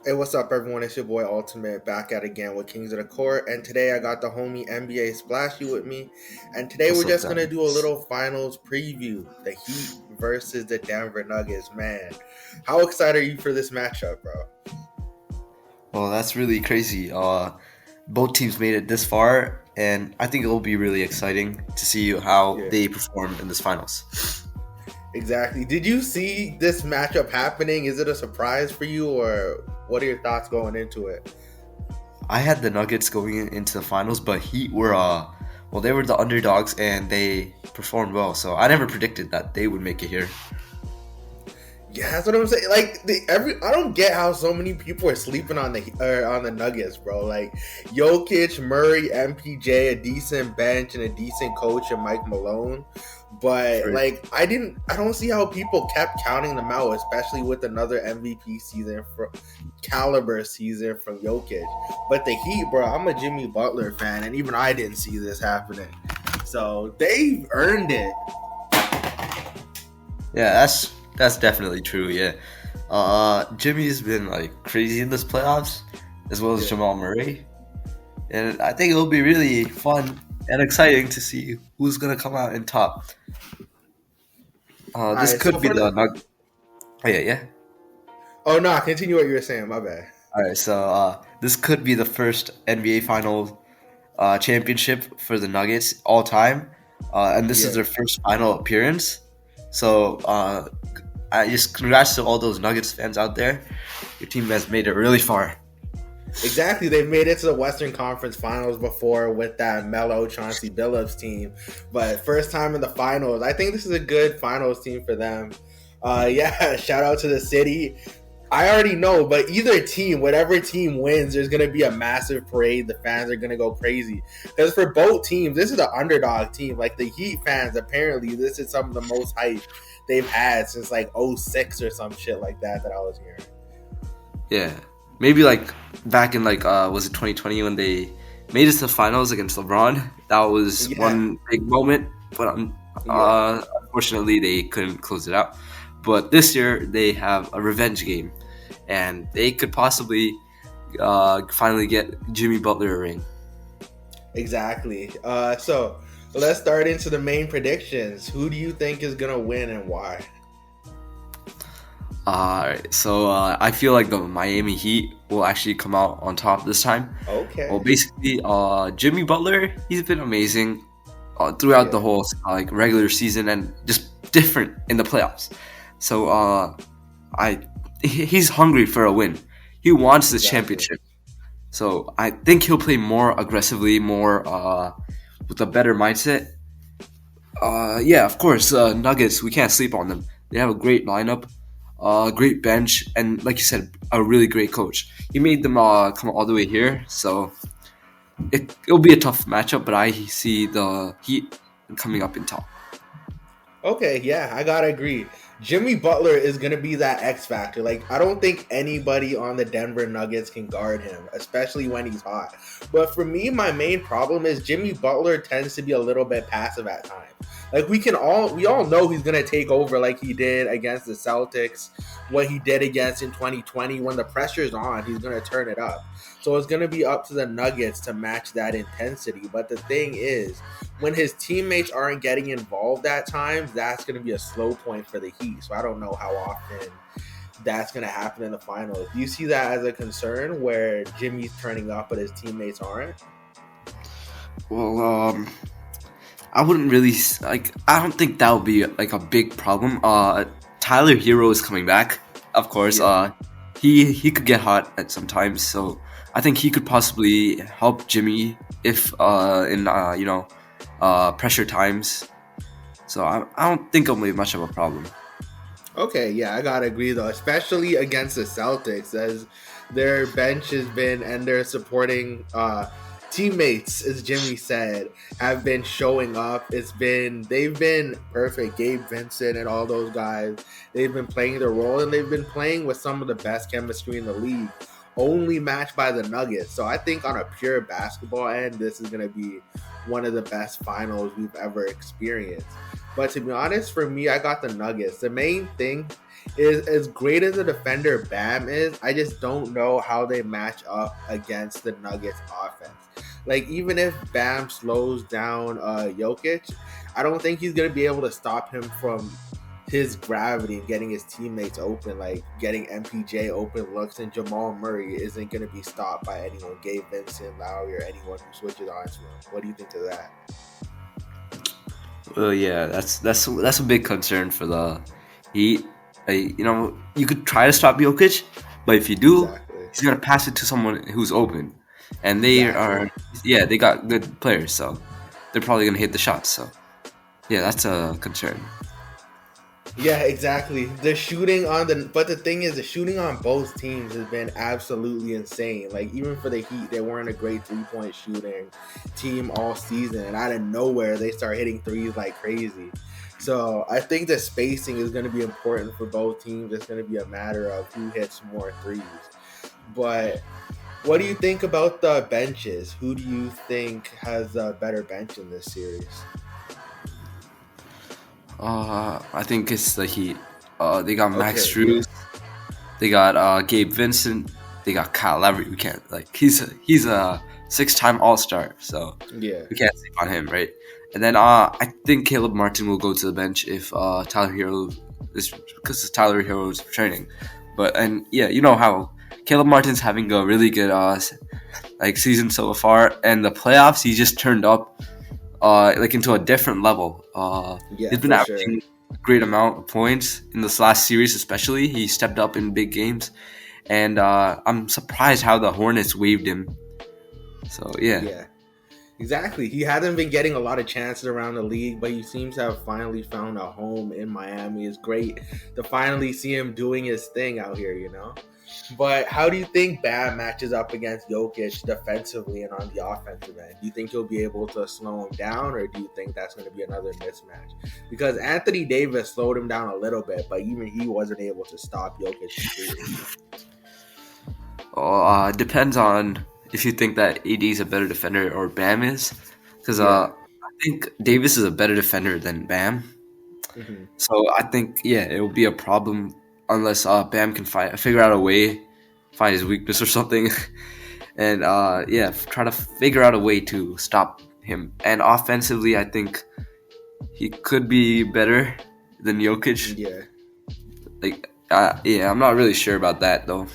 Hey, what's up, everyone? It's your boy Ultimate back at again with Kings of the Court, and today I got the homie NBA Splashy with me, and today What's we're up, just gonna do a guys? little finals preview: the Heat versus the Denver Nuggets. Man, how excited are you for this matchup, bro? Well, that's really crazy. Both teams made it this far, and I think it will be really exciting to see how Yeah, they perform in this finals. exactly. Did you see this matchup happening? Is it a surprise for you, or what are your thoughts going into it? I had the Nuggets going into the finals, but Heat were well, they were the underdogs and they performed well. So I never predicted that they would make it here. Yeah, that's what I'm saying. Like I don't get how so many people are sleeping on the Nuggets, bro. Like Jokic, Murray, MPJ, a decent bench and a decent coach, and Mike Malone. But For like I don't see how people kept counting them out, especially with another MVP season from caliber season from Jokic. But the Heat, bro, I'm a Jimmy Butler fan, and even I didn't see this happening. So they've earned it. Yeah, that's definitely true. Yeah, Jimmy's been like crazy in this playoffs, as well as Yeah. Jamal Murray. And I think it'll be really fun and exciting to see who's gonna come out in top. All This right. So could be for the the oh yeah, yeah. oh no, continue what you were saying. My bad. All right, so this could be the first NBA final championship for the Nuggets all time, and this is Yeah. their first final appearance. So I just congrats to all those Nuggets fans out there. Your team has made it really far. Exactly. They've made it to the Western Conference Finals before with that Melo Chauncey Billups team, but first time in the finals. I think this is a good finals team for them. Yeah, shout out to the city. I already know, but either team, whatever team wins, there's gonna be a massive parade. The fans are gonna go crazy because for both teams, this is the underdog team. Like the Heat fans, apparently, this is some of the most hype they've had since like '06 or some shit like that I was hearing. Yeah, maybe like back in like was it 2020 when they made it to the finals against LeBron? That was Yeah, one big moment, but yeah. unfortunately they couldn't close it out. But this year they have a revenge game, and they could possibly finally get Jimmy Butler a ring. Exactly. So let's start into the main predictions. Who do you think is gonna win and why? I feel like the Miami Heat will actually come out on top this time. Well, Okay. basically, Jimmy Butler, he's been amazing throughout the Yeah. whole like regular season and just different in the playoffs. So I he's hungry for a win. He wants this Exactly. championship. So I think he'll play more aggressively, more with a better mindset. Yeah, of course, Nuggets. We can't sleep on them. They have a great lineup, great bench, and like you said, a really great coach. He made them come all the way here, so it'll be a tough matchup. But I see the Heat coming up in top. Okay, yeah, I gotta agree. Jimmy Butler is gonna be that X factor. Like, I don't think anybody on the Denver Nuggets can guard him, especially when he's hot. But for me, my main problem is Jimmy Butler tends to be a little bit passive at times. Like we all know he's gonna take over like he did against the Celtics, what he did against in 2020. When the pressure's on, he's gonna turn it up. So it's gonna be up to the Nuggets to match that intensity. But the thing is, when his teammates aren't getting involved at times, that's going to be a slow point for the Heat. So I don't know how often that's going to happen in the finals. Do you see that as a concern where Jimmy's turning up but his teammates aren't? Well, I wouldn't really like. I don't think that would be like a big problem. Tyler Hero is coming back, of course. Yeah. He could get hot at sometimes, so I think he could possibly help Jimmy if in pressure times. So I don't think it'll be much of a problem. Okay, yeah, I gotta agree though, especially against the Celtics, as their bench has been and their supporting teammates, as Jimmy said, have been showing up. They've been perfect. Gabe Vincent and all those guys, they've been playing their role and they've been playing with some of the best chemistry in the league. Only matched by the Nuggets. So I think on a pure basketball end, this is gonna be one of the best finals we've ever experienced. But to be honest, for me, I got the Nuggets. The main thing is, as great as a defender Bam is, I just don't know how they match up against the Nuggets offense. Like, even if Bam slows down Jokic, I don't think he's gonna be able to stop him from his gravity and getting his teammates open, like getting MPJ open looks, and Jamal Murray isn't going to be stopped by anyone, Gabe Vincent, Lowry, or anyone who switches on to him. What do you think of that? Well, yeah, that's a big concern for the Heat. You could try to stop Jokic, but if you do, Exactly. he's gonna pass it to someone who's open, and Exactly. they got good players, so they're probably gonna hit the shots. So yeah, that's a concern. Yeah, exactly. The shooting on but the thing is, the shooting on both teams has been absolutely insane. Like, even for the Heat, they weren't a great 3-point shooting team all season, and out of nowhere, they start hitting threes like crazy. So I think the spacing is going to be important for both teams. It's going to be a matter of who hits more threes. But what do you think about the benches? Who do you think has a better bench in this series? I think it's the Heat. They got Max Okay, yeah, Strus, they got Gabe Vincent, they got Kyle Lowry. We can't he's a 6-time All Star, so yeah, we can't sleep on him, right? And then I think Caleb Martin will go to the bench if Tyler Hero is because Tyler Hero is training. And yeah, you know how Caleb Martin's having a really good season so far, and the playoffs he just turned up into a different level. yeah, He's been for sure. averaging a great amount of points in this last series, especially. He stepped up in big games, and I'm surprised how the Hornets waived him. So yeah. Yeah. Exactly. He hasn't been getting a lot of chances around the league, but he seems to have finally found a home in Miami. It's great to finally see him doing his thing out here, you know? But how do you think Bam matches up against Jokic defensively and on the offensive end? Do you think he'll be able to slow him down, or do you think that's going to be another mismatch? Because Anthony Davis slowed him down a little bit, but even he wasn't able to stop Jokic completely. Depends on if you think that AD is a better defender or Bam is, because Yeah. I think Davis is a better defender than Bam. Hmm. So I think it will be a problem unless Bam can figure out a way, find his weakness or something, and try to figure out a way to stop him. And offensively, I think he could be better than Jokic. Yeah. I'm not really sure about that though.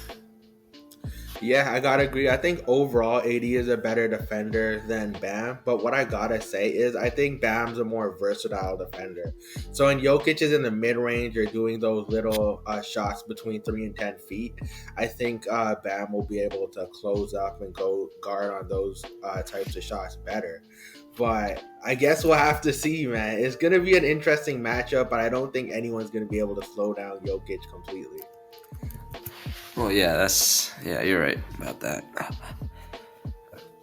Yeah, I gotta agree. I think overall AD is a better defender than Bam. But what I gotta say is I think Bam's a more versatile defender. So when Jokic is in the mid range or doing those little shots between 3 and 10 feet, I think Bam will be able to close up and go guard on those types of shots better. But I guess we'll have to see, man. It's gonna be an interesting matchup, but I don't think anyone's gonna be able to slow down Jokic completely. Well, you're right about that.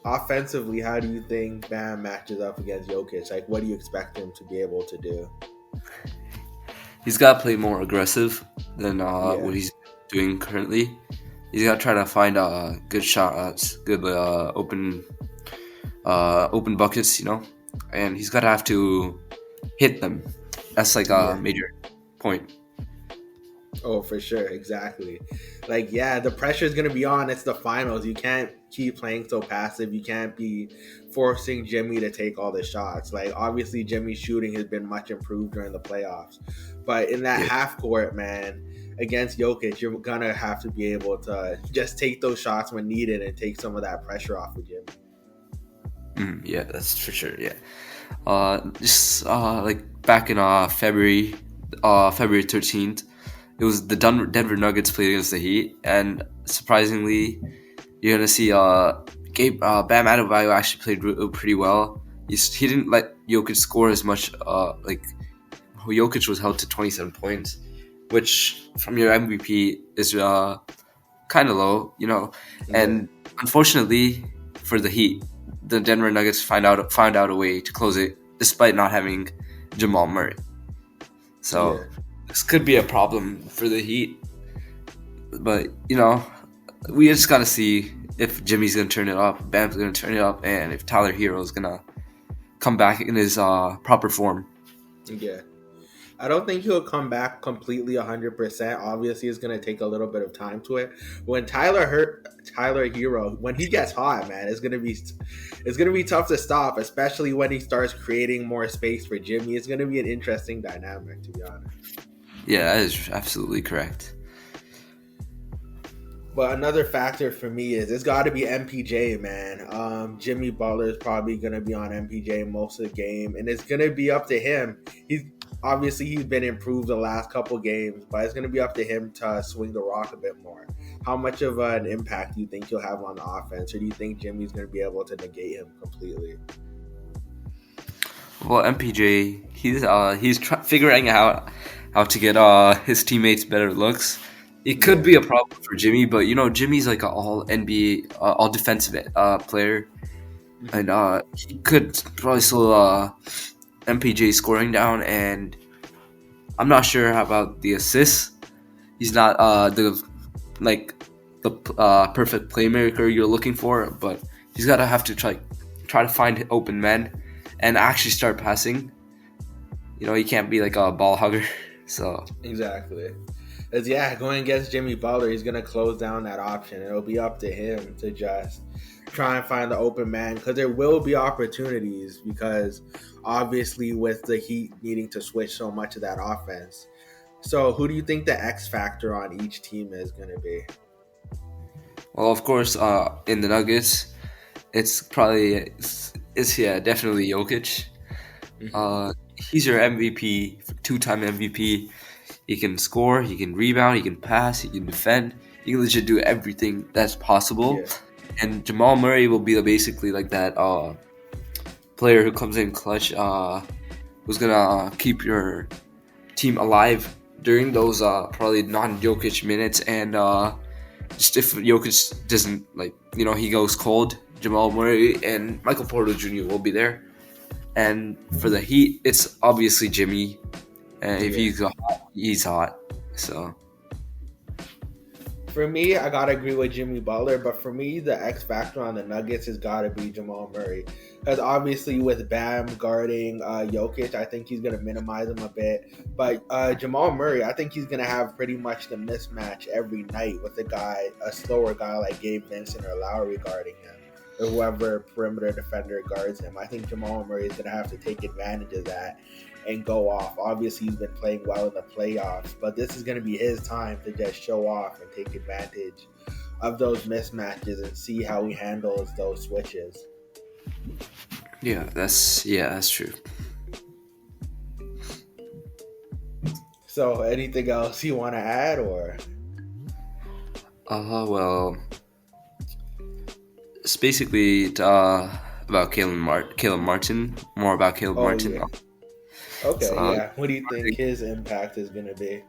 Offensively, how do you think Bam matches up against Jokic? Like, what do you expect him to be able to do? He's got to play more aggressive than Yeah, what he's doing currently. He's got to try to find good shots, good open buckets, and he's got to have to hit them. That's like a yeah. major point. Oh, for sure, exactly. Like, yeah, the pressure is gonna be on. It's the finals. You can't keep playing so passive. You can't be forcing Jimmy to take all the shots. Like, obviously, Jimmy's shooting has been much improved during the playoffs, but in that Yeah, half court, man, against Jokic, you're gonna have to be able to just take those shots when needed and take some of that pressure off of Jimmy. yeah, that's for sure. Yeah, just like back in February 13th, it was the Denver Nuggets played against the Heat, and surprisingly, you're gonna see Bam Adebayo actually played pretty well. He didn't let Jokic score as much. Jokic was held to 27 points, which from your MVP is kind of low, Yeah, And unfortunately for the Heat, the Denver Nuggets found out a way to close it despite not having Jamal Murray. So yeah. this could be a problem for the Heat, but we just gotta see if Jimmy's gonna turn it up, Bam's gonna turn it up, and if Tyler Hero is gonna come back in his proper form. Yeah. I don't think he'll come back completely 100%. Obviously, it's going to take a little bit of time to it. When Tyler Hero, when he gets hot, man, it's going to be tough to stop, especially when he starts creating more space for Jimmy. It's going to be an interesting dynamic, to be honest. Yeah, that is absolutely correct. But another factor for me is it's got to be MPJ, man. Jimmy Butler is probably going to be on MPJ most of the game, and it's going to be up to him. He's been improved the last couple games, but it's going to be up to him to swing the rock a bit more. How much of an impact do you think he'll have on the offense, or do you think Jimmy's going to be able to negate him completely? Well, MPJ, he's figuring out how to get his teammates better looks. It could Yeah. be a problem for Jimmy, but Jimmy's like an all NBA, all defensive player, and he could probably slow MPJ scoring down. And I'm not sure about the assists. He's not the perfect playmaker you're looking for, but he's gotta have to try to find open men and actually start passing. He can't be like a ball hugger. So Exactly. As yeah, going against Jimmy Butler, he's gonna close down that option. It'll be up to him to just try and find the open man, because there will be opportunities, because obviously with the Heat needing to switch so much of that offense. So who do you think the X factor on each team is gonna be? well, of course, in the Nuggets, it's yeah, definitely Jokic. Mm-hmm. He's your MVP, two-time MVP. He can score, he can rebound, he can pass, he can defend. He can legit do everything that's possible. Yeah. And Jamal Murray will be basically like that player who comes in clutch, who's gonna keep your team alive during those probably non-Jokic minutes. And just if Jokic doesn't he goes cold, Jamal Murray and Michael Porter Jr. will be there. And for the Heat, it's obviously Jimmy. And if he's hot, he's hot. So For me, I gotta agree with Jimmy Butler, but for me, the X factor on the Nuggets has gotta be Jamal Murray, because obviously with Bam guarding Jokic, I think he's gonna minimize him a bit. But Jamal Murray, I think he's gonna have pretty much the mismatch every night with a slower guy like Gabe Vincent or Lowry guarding him, or whoever perimeter defender guards him. I think Jamal Murray is gonna have to take advantage of that and go off. Obviously, he's been playing well in the playoffs, but this is going to be his time to just show off and take advantage of those mismatches and see how he handles those switches. that's true. So, anything else you want to add, or? Well, it's basically about Caleb Martin. More about Caleb Oh, Martin. yeah. Okay, So, yeah. What do you think his impact is going to be?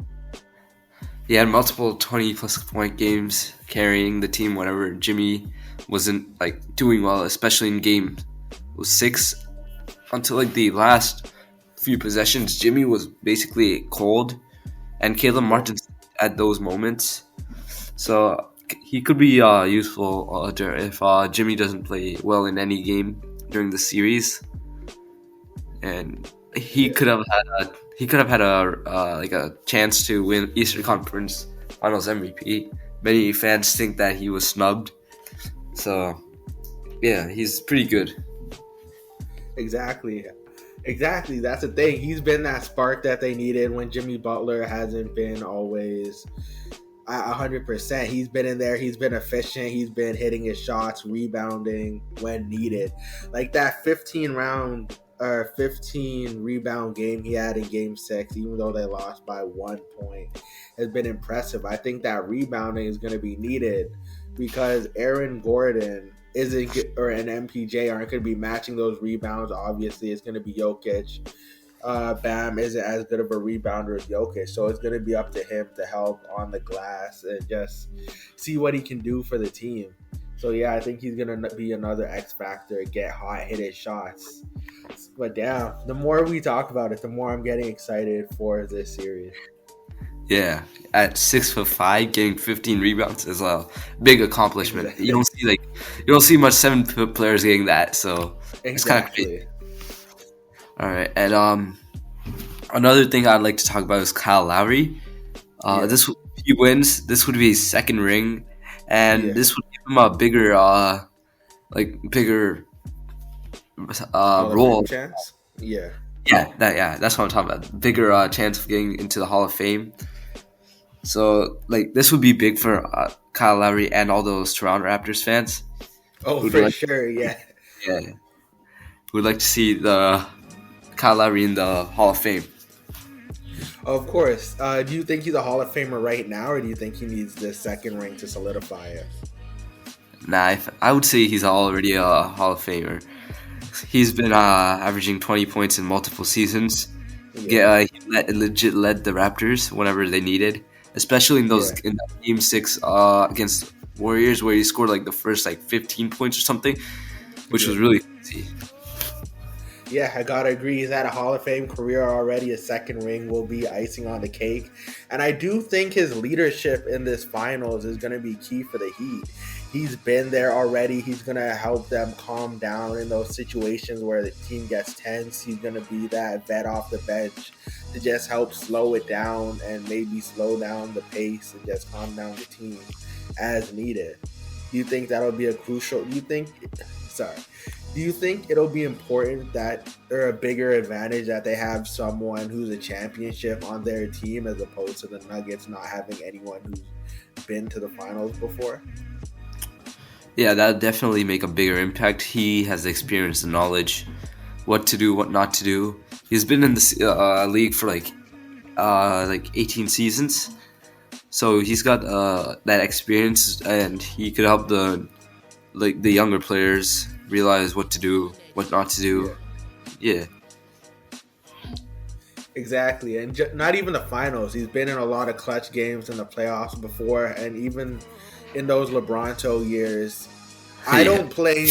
He had multiple 20-plus point games carrying the team whenever Jimmy wasn't doing well, especially in game 6 until the last few possessions. Jimmy was basically cold, and Caleb Martin at those moments. So he could be useful if Jimmy doesn't play well in any game during the series, and he could have had a chance to win Eastern Conference Finals MVP. Many fans think that he was snubbed, so yeah, he's pretty good. Exactly. That's the thing. He's been that spark that they needed when Jimmy Butler hasn't been always at 100%. He's been in there. He's been efficient. He's been hitting his shots, rebounding when needed. Like that 15 rebound game he had in game 6, even though they lost by 1 point, has been impressive. I think that rebounding is going to be needed, because Aaron Gordon and MPJ aren't going to be matching those rebounds. Obviously, it's going to be Jokic. Bam isn't as good of a rebounder as Jokic, so it's going to be up to him to help on the glass and just see what he can do for the team. So yeah, I think he's going to be another X factor, get hot, hit his shots. But damn, the more we talk about it, the more I'm getting excited for this series. Yeah, at 6'5", getting 15 rebounds is a big accomplishment. Exactly. You don't see much 7-foot players getting that, so it's kind of crazy. Exactly. All right, and Another thing I'd like to talk about is Kyle Lowry. Yeah, If he wins, this would be his second ring, and yeah, this would give him a bigger, bigger Hall of Fame role. chance. Yeah. Yeah, that's what I'm talking about. Bigger chance of getting into the Hall of Fame. So like this would be big for Kyle Lowry and all those Toronto Raptors fans Oh, who'd for like, sure. Yeah. yeah, who'd like to see the Kyle Lowry in the Hall of Fame. Of course. Do you think he's a Hall of Famer right now, or do you think he needs this second ring to solidify it? Nah, I would say he's already a Hall of Famer. He's been averaging 20 points in multiple seasons. Yeah. Yeah, legit led the Raptors whenever they needed, especially in Yeah. that Game 6 against Warriors where he scored like the first like 15 points or something, which Yeah. was really easy. Yeah, I gotta agree. He's had a Hall of Fame career already. A second ring will be icing on the cake. And I do think his leadership in this finals is gonna be key for the Heat. He's been there already. He's gonna help them calm down in those situations where the team gets tense. He's gonna be that vet off the bench to just help slow it down and maybe slow down the pace and just calm down the team as needed. Do you think that'll be a crucial? Do you think? Sorry. Do you think it'll be important that or a bigger advantage that they have someone who's a championship on their team as opposed to the Nuggets not having anyone who's been to the finals before? Yeah, that would definitely make a bigger impact. He has the experience and knowledge, what to do, what not to do. He's been in this league for like 18 seasons, so he's got that experience, and he could help the younger players realize what to do, what not to do. Yeah, Yeah, exactly. And not even the finals. He's been in a lot of clutch games in the playoffs before, and even in those LeBronto years, yeah,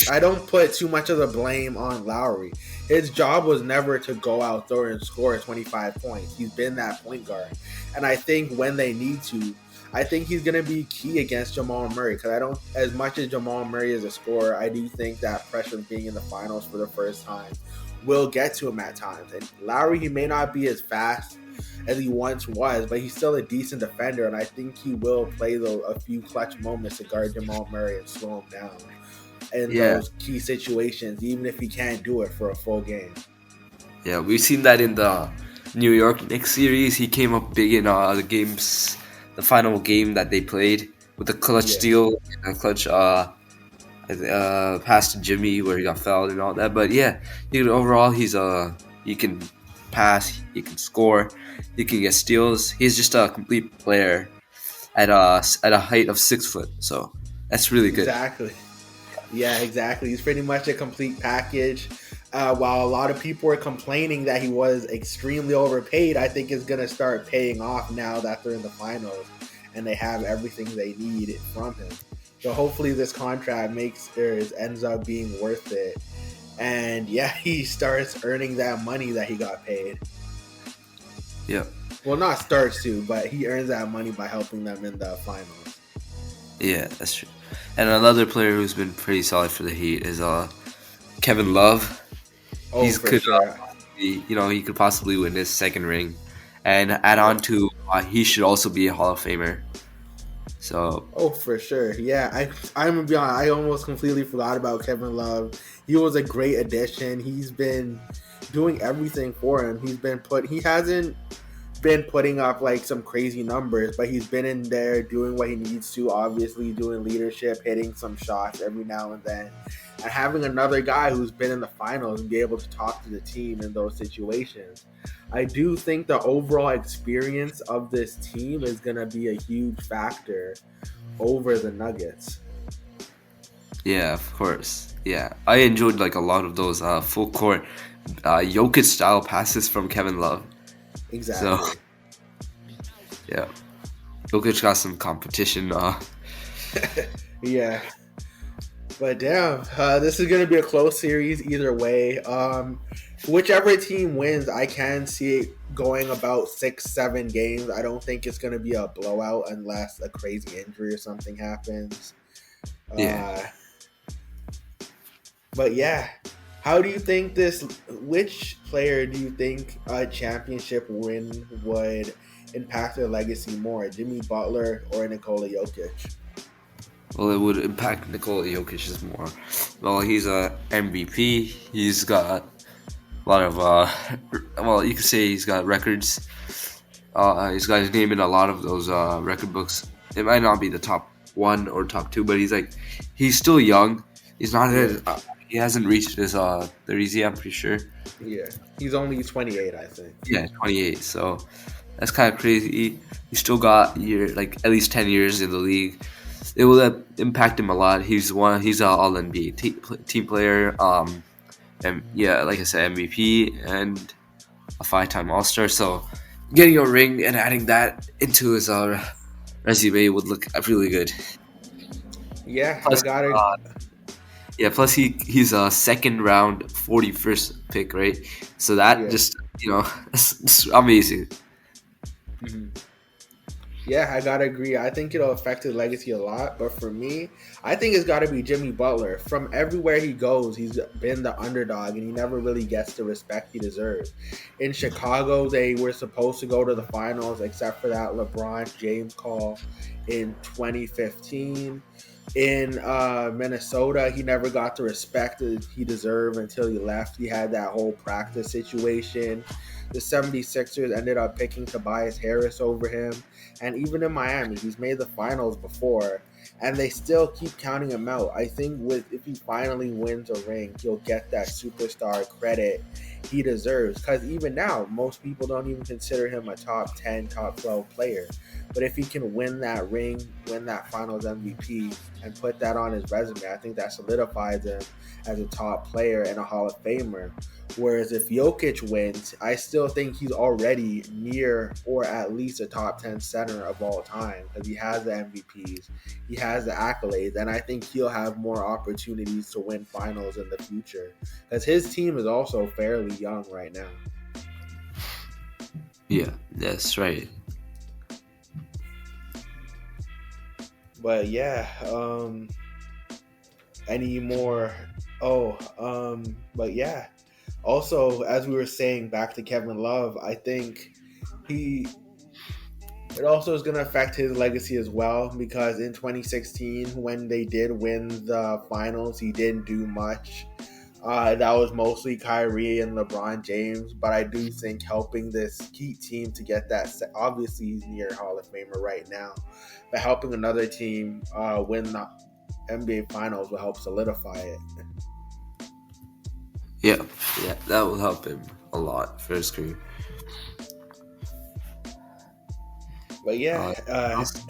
I don't put too much of the blame on Lowry. His job was never to go out there and score 25 points. He's been that point guard. And I think when they need to, I think he's going to be key against Jamal Murray because I don't, as much as Jamal Murray is a scorer, I do think that pressure of being in the finals for the first time will get to him at times. And Lowry, he may not be as fast as he once was, but he's still a decent defender, and I think he will play a few clutch moments to guard Jamal Murray and slow him down in yeah, those key situations, even if he can't do it for a full game. yeah. We've seen that in the New York Knicks series. He came up big in the final game that they played with the clutch Yeah, steal, and a clutch pass to Jimmy where he got fouled and all that. But yeah, overall he can pass, he can score, he can get steals. He's just a complete player at a height of 6 foot. So that's really good. exactly. Yeah, exactly. He's pretty much a complete package. While a lot of people are complaining that he was extremely overpaid, I think it's going to start paying off now that they're in the finals and they have everything they need from him. So hopefully this contract ends up being worth it. And yeah, he starts earning that money that he got paid. Yeah, Well, not starts to, but he earns that money by helping them in the finals. yeah, that's true. And another player who's been pretty solid for the Heat is Kevin Love. Oh, He's for could sure. he could possibly win his second ring, and add Yeah. on to he should also be a Hall of Famer. So Oh, for sure. Yeah, I'm gonna be honest. I almost completely forgot about Kevin Love. He was a great addition. He's been doing everything for him. He hasn't been putting up like some crazy numbers, but he's been in there doing what he needs to. Obviously, doing leadership, hitting some shots every now and then, and having another guy who's been in the finals and be able to talk to the team in those situations. I do think the overall experience of this team is going to be a huge factor over the Nuggets. yeah, of course, yeah, I enjoyed like a lot of those full court Jokic style passes from Kevin Love. So Exactly. yeah, Jokic got some competition. Yeah. But damn, this is going to be a close series either way. Whichever team wins, I can see it going about 6-7 games. I don't think it's going to be a blowout unless a crazy injury or something happens. Yeah, Uh, but yeah, How do you think this? Which player do you think a championship win would impact their legacy more, Jimmy Butler or Nikola Jokic? Well, it would impact Nikola Jokic more. Well, he's a MVP. He's got a lot of well, you could say he's got records. He's got his name in a lot of those record books. It might not be the top one or top two, but he's still young. He's not Yeah, he hasn't reached his 30s yet. I'm pretty sure. yeah. He's only 28, I think. Yeah, 28. So that's kind of crazy. He still got like at least 10 years in the league. It will impact him a lot. He's an All NBA team player. And yeah, like I said, MVP and a 5-time All Star. So getting a ring and adding that into his resume would look really good. Yeah, I Plus, got it. plus he's a second round 41st pick, right? So that Yeah. just it's amazing. Mhm. Yeah, I gotta agree. I think it'll affect his legacy a lot. But for me, I think it's got to be Jimmy Butler. From everywhere he goes, he's been the underdog, and he never really gets the respect he deserves. In Chicago, they were supposed to go to the finals, except for that LeBron James call in 2015. In Minnesota, he never got the respect that he deserved until he left. He had that whole practice situation. The 76ers ended up picking Tobias Harris over him. And even in Miami, he's made the finals before, and they still keep counting him out. I think if he finally wins a ring, he'll get that superstar credit he deserves. Because even now, most people don't even consider him a top 10, top 12 player. But if he can win that ring, win that Finals MVP, and put that on his resume, I think that solidifies him as a top player and a Hall of Famer. Whereas if Jokic wins, I still think he's already near or at least a top 10 center of all time because he has the MVPs, he has the accolades, and I think he'll have more opportunities to win finals in the future because his team is also fairly young right now. Yeah, that's right. But yeah, any more? Oh, but yeah. Also, as we were saying, back to Kevin Love, I think he it also is going to affect his legacy as well because in 2016, when they did win the finals, he didn't do much. That was mostly Kyrie and LeBron James, but I do think helping this Heat team to get that, obviously he's near Hall of Famer right now, but helping another team win the NBA Finals will help solidify it. Yeah, that will help him a lot for his career. But yeah, Awesome.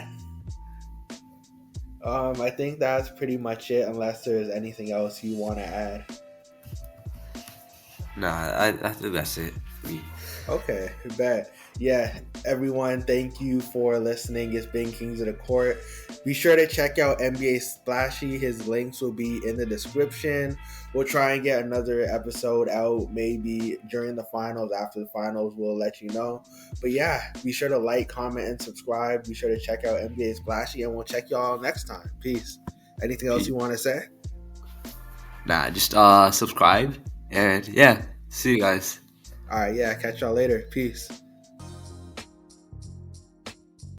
I think that's pretty much it, unless there's anything else you want to add. Nah, I think that's it for me. Okay, bet. Yeah, everyone, thank you for listening. It's been Kings of the Court. Be sure to check out NBA Splashy. His links will be in the description. We'll try and get another episode out maybe during the finals. After the finals, we'll let you know. But yeah, be sure to like, comment, and subscribe. Be sure to check out NBA Splashy, and we'll check y'all next time. Peace. Anything else you want to say? Nah, just subscribe and yeah, see you guys. All right, yeah, catch y'all later. Peace.